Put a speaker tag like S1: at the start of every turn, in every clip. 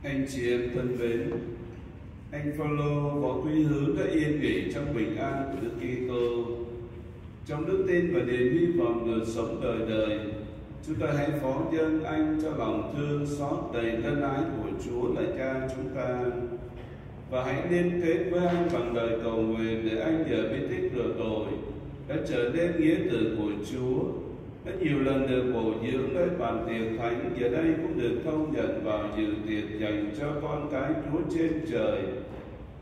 S1: Anh chị em thân mến, anh Phaolô Võ Quý Hướng đã yên nghỉ trong bình an của Đức Kitô. Trong đức tin và niềm hy vọng được sống đời đời, chúng ta hãy phó dâng anh cho lòng thương xót đầy ân ái của Chúa là Cha chúng ta, và hãy liên kết với anh bằng lời cầu nguyện để anh nhờ bí tích rửa tội đã trở nên nghĩa tử của Chúa, đã nhiều lần được bổ dưỡng nơi bàn tiệc thánh, giờ đây cũng được thông nhận vào dự tiệc dành cho con cái Chúa trên trời,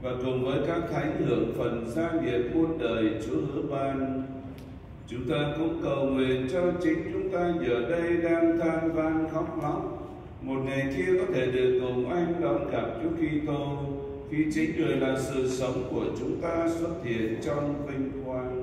S1: và cùng với các thánh hưởng phần gia nghiệp muôn đời Chúa hứa ban. Chúng ta cũng cầu nguyện cho chính chúng ta giờ đây đang than van khóc lóc, một ngày kia có thể được cùng anh đón gặp Chúa Kitô, khi chính Người là sự sống của chúng ta xuất hiện trong vinh quang.